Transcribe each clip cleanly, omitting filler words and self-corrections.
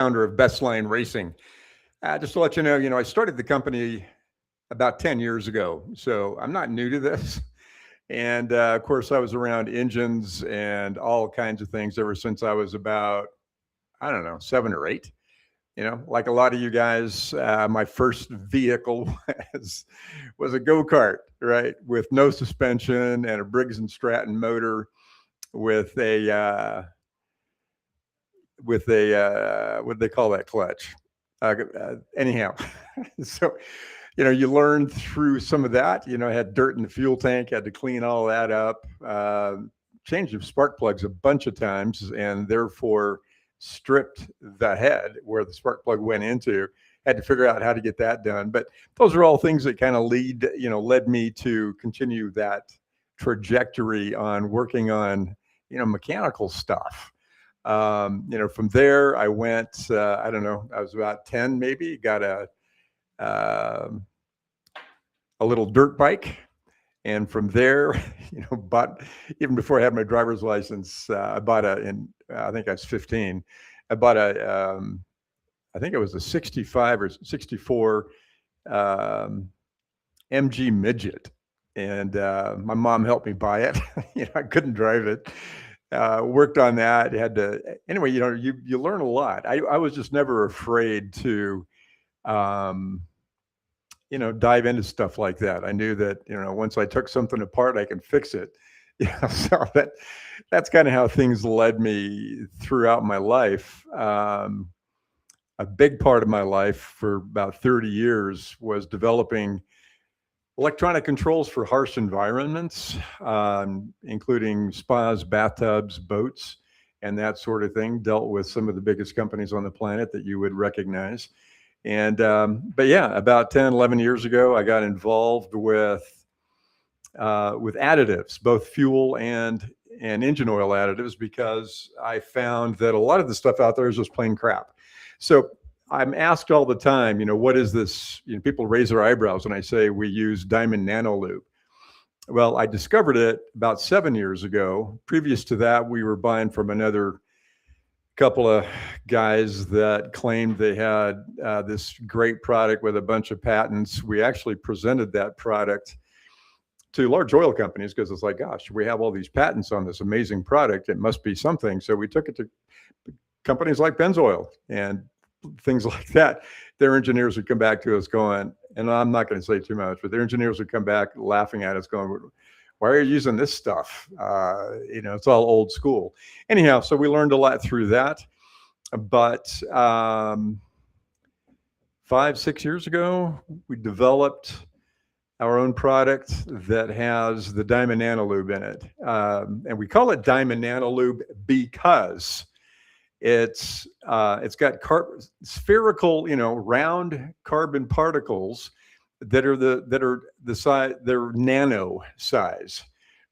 founder of Best Line Racing. Just to let I started the company about 10 years ago, so I'm not new to this. And of course, I was around engines and all kinds of things ever since I was about, I don't know, 7 or 8. Like a lot of you guys, my first vehicle was a go-kart, right, with no suspension and a Briggs and Stratton motor with a what do they call that clutch? Anyhow, so you learn through some of that. I had dirt in the fuel tank, had to clean all that up, changed the spark plugs a bunch of times, and therefore stripped the head where the spark plug went into. Had to figure out how to get that done. But those are all things that kind of led me to continue that trajectory on working on, mechanical stuff. From there, I went, I don't know, I was about 10 maybe, got uh, a little dirt bike. And from there, bought, even before I had my driver's license, I bought I think I was 15. I bought I think it was a 65 or 64 MG Midget. And my mom helped me buy it. I couldn't drive it. Worked on that. Had to anyway. You learn a lot. I was just never afraid to, dive into stuff like that. I knew that once I took something apart, I can fix it. So that's kind of how things led me throughout my life. A big part of my life for about 30 years was developing electronic controls for harsh environments, including spas, bathtubs, boats, and that sort of thing. Dealt with some of the biggest companies on the planet that you would recognize. And but yeah, about 10, 11 years ago, I got involved with additives, both fuel and engine oil additives, because I found that a lot of the stuff out there is just plain crap. So I'm asked all the time, what is this? People raise their eyebrows when I say we use diamond nanolube. Well, I discovered it about 7 years ago. Previous to that, we were buying from another couple of guys that claimed they had this great product with a bunch of patents. We actually presented that product to large oil companies because it's like, gosh, we have all these patents on this amazing product. It must be something. So we took it to companies like Pennzoil and things like that. Their engineers would come back to us going, and I'm not going to say too much, but their engineers would come back laughing at us going, why are you using this stuff? It's all old school. Anyhow, so we learned a lot through that. But 5, 6 years ago, we developed our own product that has the diamond nanolube in it. And we call it diamond nanolube because it's got spherical, round carbon particles that are the size, they're nano size,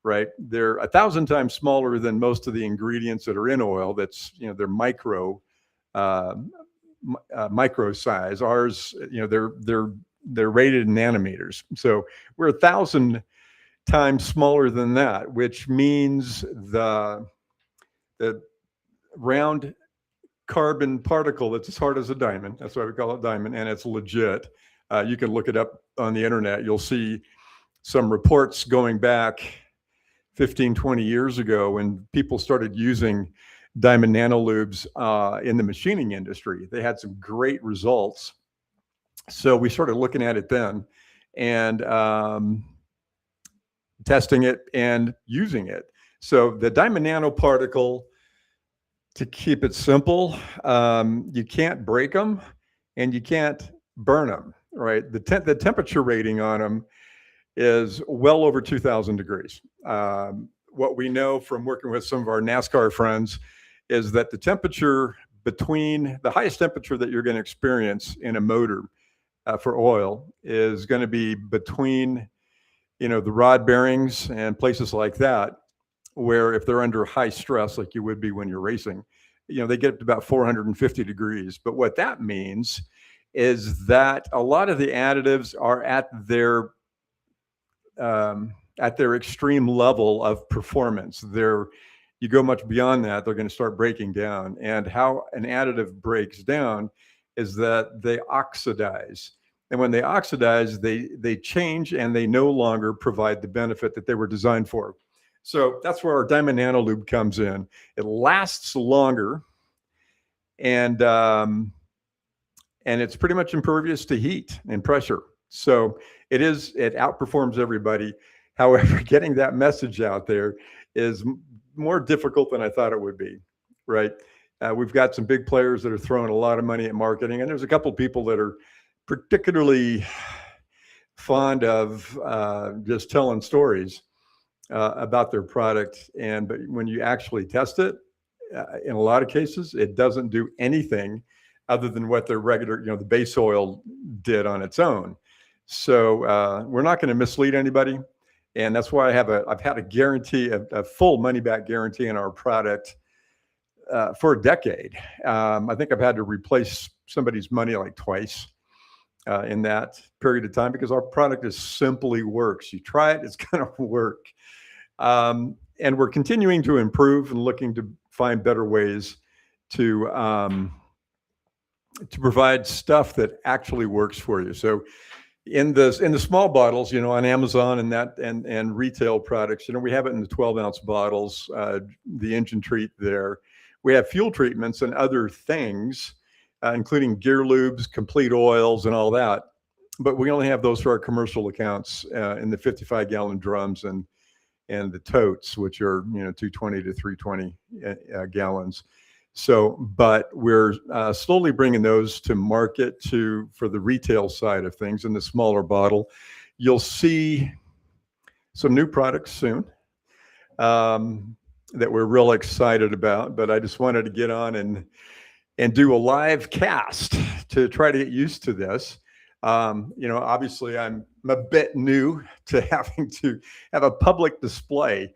right? They're 1,000 times smaller than most of the ingredients that are in oil. That's, they're micro size. Ours, they're rated in nanometers. So we're 1,000 times smaller than that, which means the round carbon particle that's as hard as a diamond. That's why we call it diamond, and it's legit. You can look it up on the internet. You'll see some reports going back 15, 20 years ago when people started using diamond nanolubes in the machining industry. They had some great results. So we started looking at it then and testing it and using it. So the diamond nanoparticle, to keep it simple, you can't break them and you can't burn them, right? The temperature rating on them is well over 2,000 degrees. What we know from working with some of our NASCAR friends is that the temperature between the highest temperature that you're going to experience in a motor for oil is going to be between, the rod bearings and places like that, where if they're under high stress, like you would be when you're racing, they get up to about 450 degrees. But what that means is that a lot of the additives are at their extreme level of performance. They're you go much beyond that, they're going to start breaking down. And how an additive breaks down is that they oxidize. And when they oxidize, they change and they no longer provide the benefit that they were designed for. So that's where our diamond nanolube comes in. It lasts longer, and it's pretty much impervious to heat and pressure. So it outperforms everybody. However, getting that message out there is more difficult than I thought it would be, right? We've got some big players that are throwing a lot of money at marketing, and there's a couple of people that are particularly fond of just telling stories about their product. But when you actually test it, in a lot of cases, it doesn't do anything other than what the regular, the base oil did on its own. So we're not going to mislead anybody. And that's why I've had a guarantee, a full money back guarantee on our product for a decade. I think I've had to replace somebody's money like twice in that period of time, because our product just simply works. You try it, it's going to work. And we're continuing to improve and looking to find better ways to provide stuff that actually works for you. So in the small bottles, on Amazon and retail products, we have it in the 12-ounce bottles, the engine treat there. We have fuel treatments and other things, including gear lubes, complete oils, and all that. But we only have those for our commercial accounts in the 55-gallon drums and the totes, which are 220 to 320 gallons. So, but we're slowly bringing those to market for the retail side of things in the smaller bottle. You'll see some new products soon that we're real excited about. But I just wanted to get on and do a live cast to try to get used to this. Obviously I'm a bit new to having to have a public display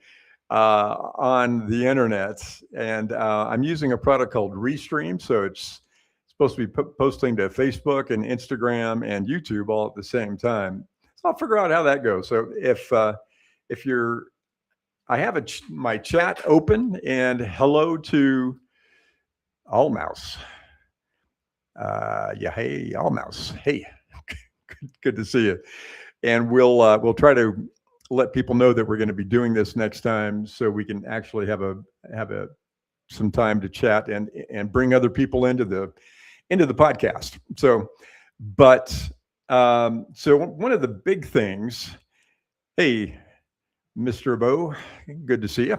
on the internet, and I'm using a product called Restream. So it's supposed to be posting to Facebook and Instagram and YouTube all at the same time. So I'll figure out how that goes. So I have my chat open, and hello to Allmouse. Hey, Allmouse. Hey, good to see you. And we'll try to let people know that we're going to be doing this next time, so we can actually have some time to chat and bring other people into the podcast. So one of the big things, hey, Mr. Bo, good to see you.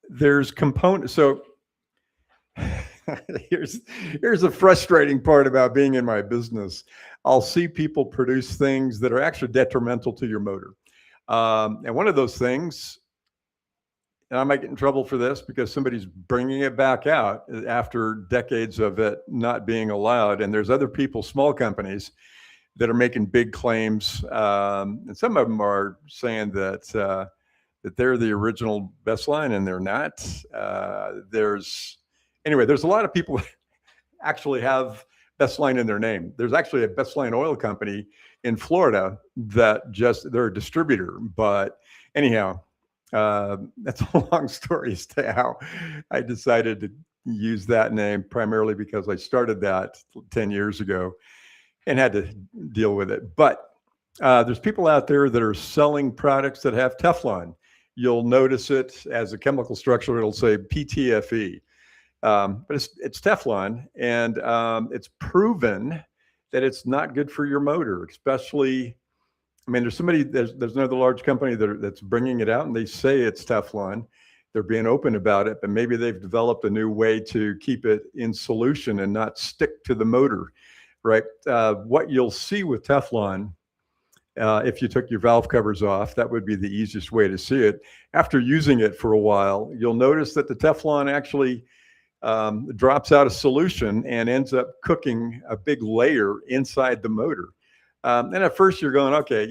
There's components. So here's a frustrating part about being in my business. I'll see people produce things that are actually detrimental to your motor. And one of those things, and I might get in trouble for this because somebody's bringing it back out after decades of it not being allowed. And there's other people, small companies, that are making big claims. And some of them are saying that they're the original best line, and they're not. There's a lot of people actually have Best Line in their name. There's actually a Best Line oil company in Florida they're a distributor. But anyhow, that's a long story as to how I decided to use that name, primarily because I started that 10 years ago and had to deal with it. But there's people out there that are selling products that have Teflon. You'll notice it as a chemical structure. It'll say PTFE. But it's Teflon, and it's proven that it's not good for your motor, especially, there's another large company that's bringing it out, and they say it's Teflon. They're being open about it, but maybe they've developed a new way to keep it in solution and not stick to the motor, right? What you'll see with Teflon, if you took your valve covers off, that would be the easiest way to see it. After using it for a while, you'll notice that the Teflon actually drops out of solution and ends up cooking a big layer inside the motor. And at first you're going, okay,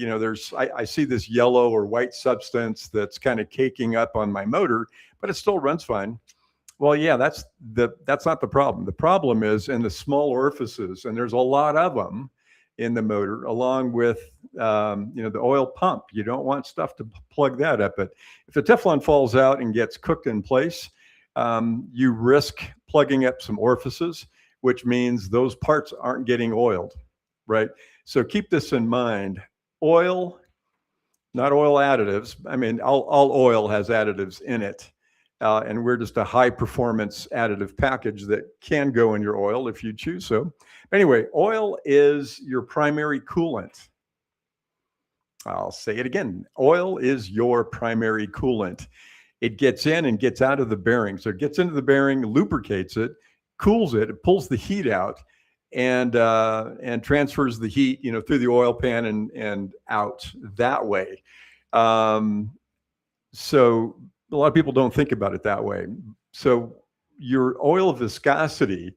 I see this yellow or white substance that's kind of caking up on my motor, but it still runs fine. Well, yeah, that's not the problem. The problem is in the small orifices, and there's a lot of them in the motor, along with the oil pump. You don't want stuff to plug that up. But if the Teflon falls out and gets cooked in place, you risk plugging up some orifices, which means those parts aren't getting oiled, right? So keep this in mind. Oil, not oil additives. I mean, all oil has additives in it. And we're just a high performance additive package that can go in your oil if you choose so. Anyway, oil is your primary coolant. I'll say it again. Oil is your primary coolant. It gets in and gets out of the bearing. So it gets into the bearing, lubricates it, cools it, it pulls the heat out, and transfers the heat, through the oil pan and out that way. So a lot of people don't think about it that way. So your oil viscosity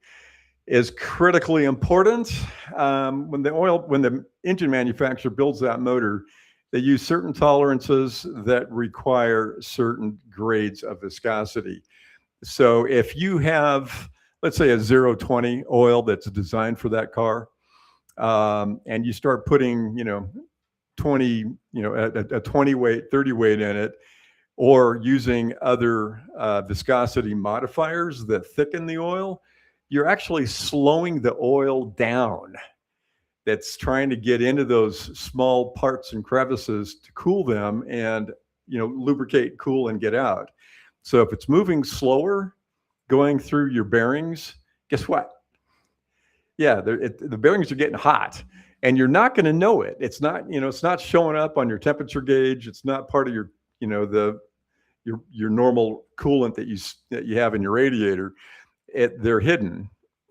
is critically important. When the engine manufacturer builds that motor, they use certain tolerances that require certain grades of viscosity. So if you have, let's say, a 020 oil that's designed for that car, and you start putting, 20, a 20 weight, 30 weight in it, or using other viscosity modifiers that thicken the oil, you're actually slowing the oil down. That's trying to get into those small parts and crevices to cool them and, lubricate, cool, and get out. So if it's moving slower, going through your bearings, guess what? Yeah, the bearings are getting hot, and you're not going to know it. It's not, it's not showing up on your temperature gauge. It's not part of your, your normal coolant that you have in your radiator. They're hidden.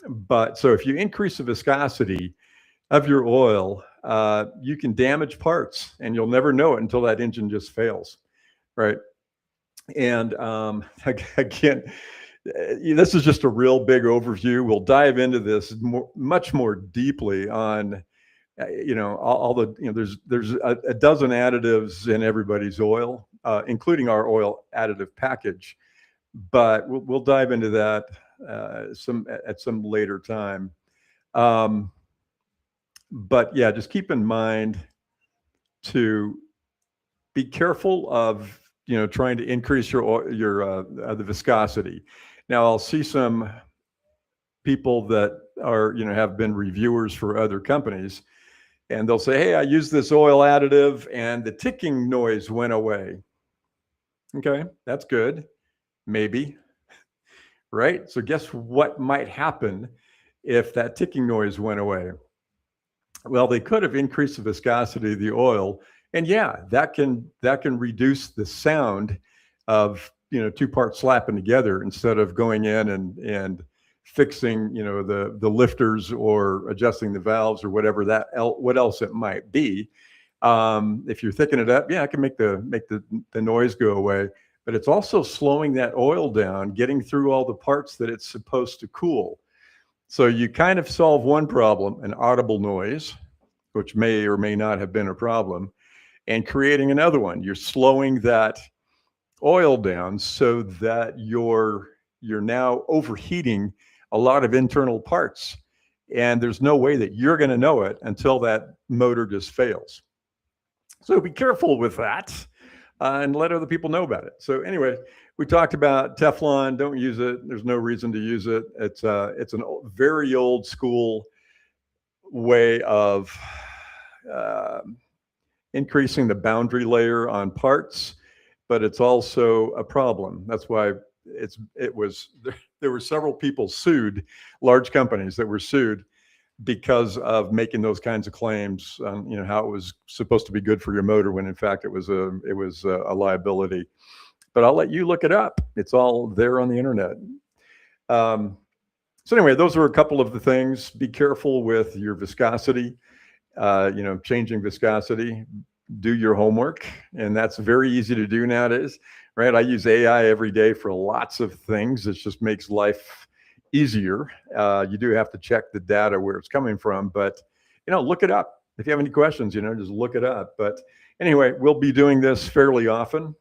But so if you increase the viscosity of your oil, you can damage parts, and you'll never know it until that engine just fails, right? And again, this is just a real big overview. We'll dive into this much more deeply on, all the, there's a dozen additives in everybody's oil, including our oil additive package. But we'll dive into that at some later time. But yeah, just keep in mind to be careful of, trying to increase your the viscosity. Now, I'll see some people that are, have been reviewers for other companies, and they'll say, hey, I used this oil additive and the ticking noise went away. Okay, that's good. Maybe. Right? So guess what might happen if that ticking noise went away? Well, they could have increased the viscosity of the oil, and yeah, that can reduce the sound of, two parts slapping together instead of going in and fixing, the lifters or adjusting the valves or whatever what else it might be. If you're thickening it up, yeah, it can make the noise go away, but it's also slowing that oil down, getting through all the parts that it's supposed to cool. So you kind of solve one problem, an audible noise, which may or may not have been a problem, and creating another one. You're slowing that oil down so that you're now overheating a lot of internal parts. And there's no way that you're going to know it until that motor just fails. So be careful with that, and let other people know about it. So anyway, we talked about Teflon. Don't use it. There's no reason to use it. It's a very old school way of increasing the boundary layer on parts, but it's also a problem. That's why there were several people sued, large companies that were sued because of making those kinds of claims on, how it was supposed to be good for your motor when in fact it was a liability. But I'll let you look it up. It's all there on the internet. So anyway, those are a couple of the things. Be careful with your viscosity, changing viscosity. Do your homework, and that's very easy to do nowadays, right? I use AI every day for lots of things. It just makes life easier. You do have to check the data where it's coming from, but look it up. If you have any questions, just look it up. But anyway, we'll be doing this fairly often.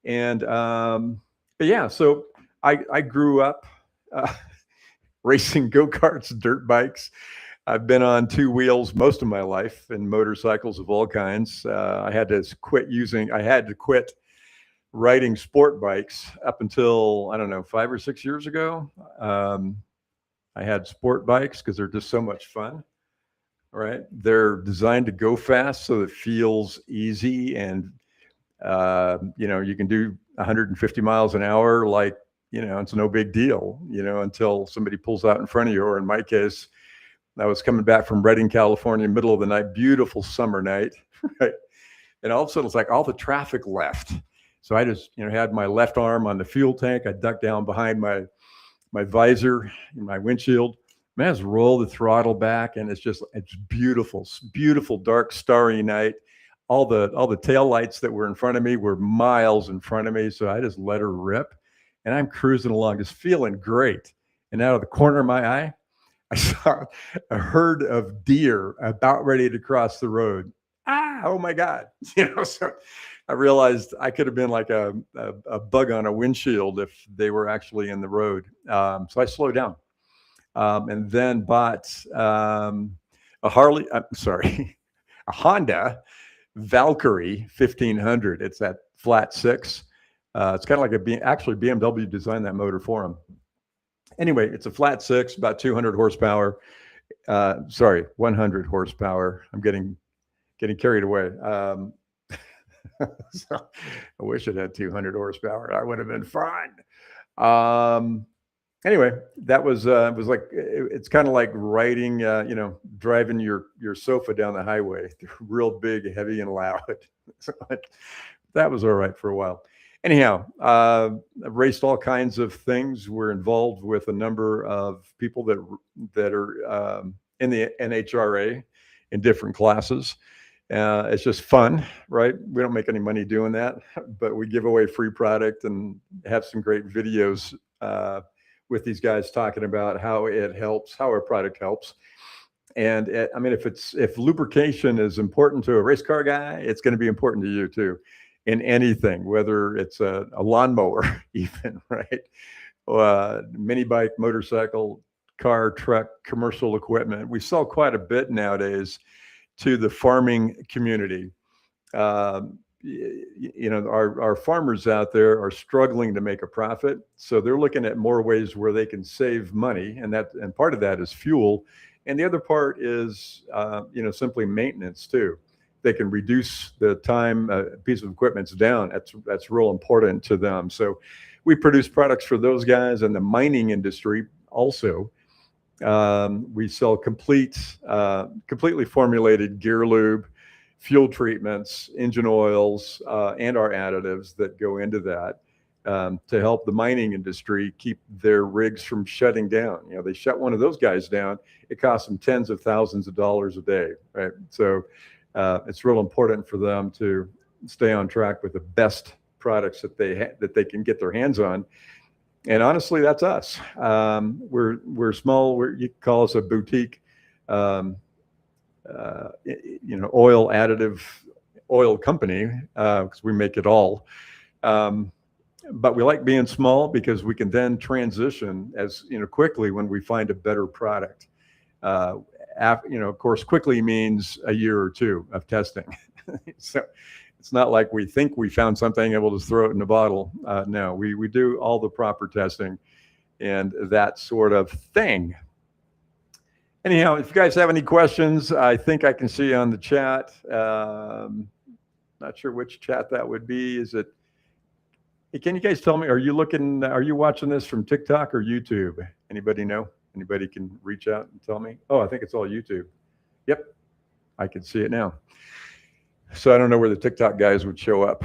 And but yeah, so I grew up racing go-karts, dirt bikes. I've been on two wheels most of my life and motorcycles of all kinds. I had to quit riding sport bikes up until, I don't know, 5 or 6 years ago. Um, I had sport bikes because they're just so much fun, right? They're designed to go fast so it feels easy. And, you can do 150 miles an hour like, it's no big deal, until somebody pulls out in front of you. Or in my case, I was coming back from Redding, California, middle of the night, beautiful summer night, right? And all of a sudden, it's like all the traffic left. So I just, had my left arm on the fuel tank. I ducked down behind my visor, my windshield. Man, I just roll the throttle back, and it's beautiful, beautiful, dark, starry night. All the tail lights that were in front of me were miles in front of me. So I just let her rip, and I'm cruising along, just feeling great. And out of the corner of my eye, I saw a herd of deer about ready to cross the road. Oh my God. So I realized I could have been like a bug on a windshield if they were actually in the road. So I slowed down, and then bought a Honda Valkyrie 1500. It's that flat six. It's kind of like actually BMW designed that motor for them. Anyway, it's a flat six, about 200 horsepower. 100 horsepower. I'm getting carried away. So I wish it had 200 horsepower. That would have been fun. Anyway, that was it's kind of like riding, driving your sofa down the highway. They're real big, heavy, and loud. So that was all right for a while. Anyhow, I've raced all kinds of things. We're involved with a number of people that are in the NHRA in different classes. It's just fun, right? We don't make any money doing that, but we give away free product and have some great videos with these guys talking about how it helps, how our product helps. And if lubrication is important to a race car guy, it's going to be important to you too, in anything, whether it's a lawnmower, even, right? Mini bike, motorcycle, car, truck, commercial equipment. We sell quite a bit nowadays to the farming community. Our farmers out there are struggling to make a profit, so they're looking at more ways where they can save money, and part of that is fuel, and the other part is simply maintenance too. They can reduce the time a piece of equipment's down. That's real important to them. So we produce products for those guys, and the mining industry also. We sell completely formulated gear lube, fuel treatments, engine oils, and our additives that go into that to help the mining industry keep their rigs from shutting down. They shut one of those guys down, it costs them tens of thousands of dollars a day, right? So it's real important for them to stay on track with the best products that they can get their hands on. And honestly, that's us. We're small. You can call us a boutique, oil additive oil company because we make it all. But we like being small because we can then transition quickly when we find a better product. Of course, quickly means a year or two of testing. So it's not like we think we found something and we'll just throw it in a bottle. No, we do all the proper testing and that sort of thing. Anyhow, if you guys have any questions, I think I can see on the chat. Not sure which chat that would be. Can you guys tell me, are you watching this from TikTok or YouTube? Anybody know? Anybody can reach out and tell me? Oh, I think it's all YouTube. Yep, I can see it now. So I don't know where the TikTok guys would show up.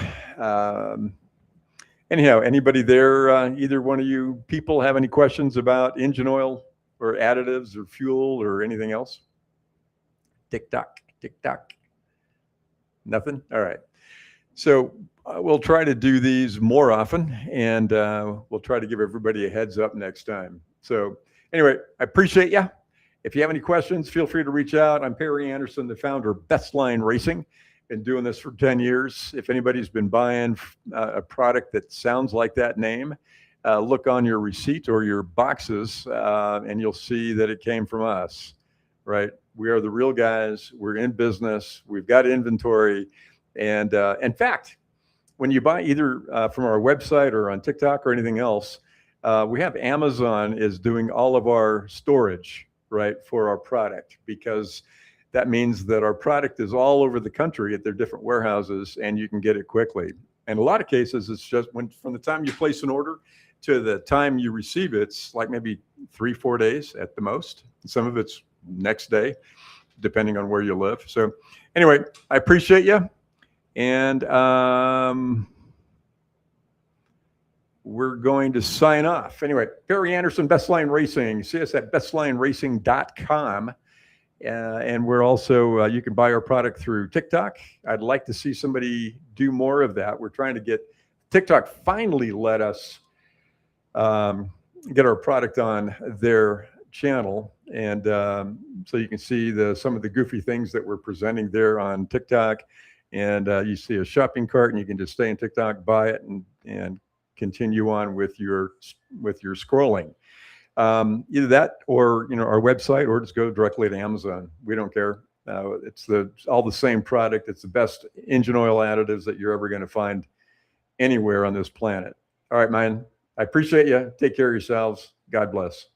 Anyhow, anybody there, either one of you people have any questions about engine oil or additives or fuel or anything else? TikTok. Nothing? All right. So we'll try to do these more often, and we'll try to give everybody a heads up next time. So anyway, I appreciate you. If you have any questions, feel free to reach out. I'm Perry Anderson, the founder of Best Line Racing. Been doing this for 10 years. If anybody's been buying a product that sounds like that name, look on your receipt or your boxes, and you'll see that it came from us. right? We are the real guys. We're in business. We've got inventory. And in fact, when you buy either from our website or on TikTok or anything else, we have Amazon is doing all of our storage, right, for our product, because that means that our product is all over the country at their different warehouses and you can get it quickly. And a lot of cases, it's just from the time you place an order to the time you receive it, it's like maybe 3-4 days at the most. Some of it's next day, depending on where you live. So anyway, I appreciate you. And we're going to sign off. Anyway, Barry Anderson, Best Line Racing. See us at bestlineracing.com. And we're also, you can buy our product through TikTok. I'd like to see somebody do more of that. We're trying to get TikTok finally let us get our product on their channel. And so you can see some of the goofy things that we're presenting there on TikTok. And you see a shopping cart and you can just stay in TikTok, buy it, and continue on with your scrolling. Either that or our website, or just go directly to Amazon. We don't care. It's all the same product. It's the best engine oil additives that you're ever going to find anywhere on this planet. All right, man. I appreciate you. Take care of yourselves. God bless.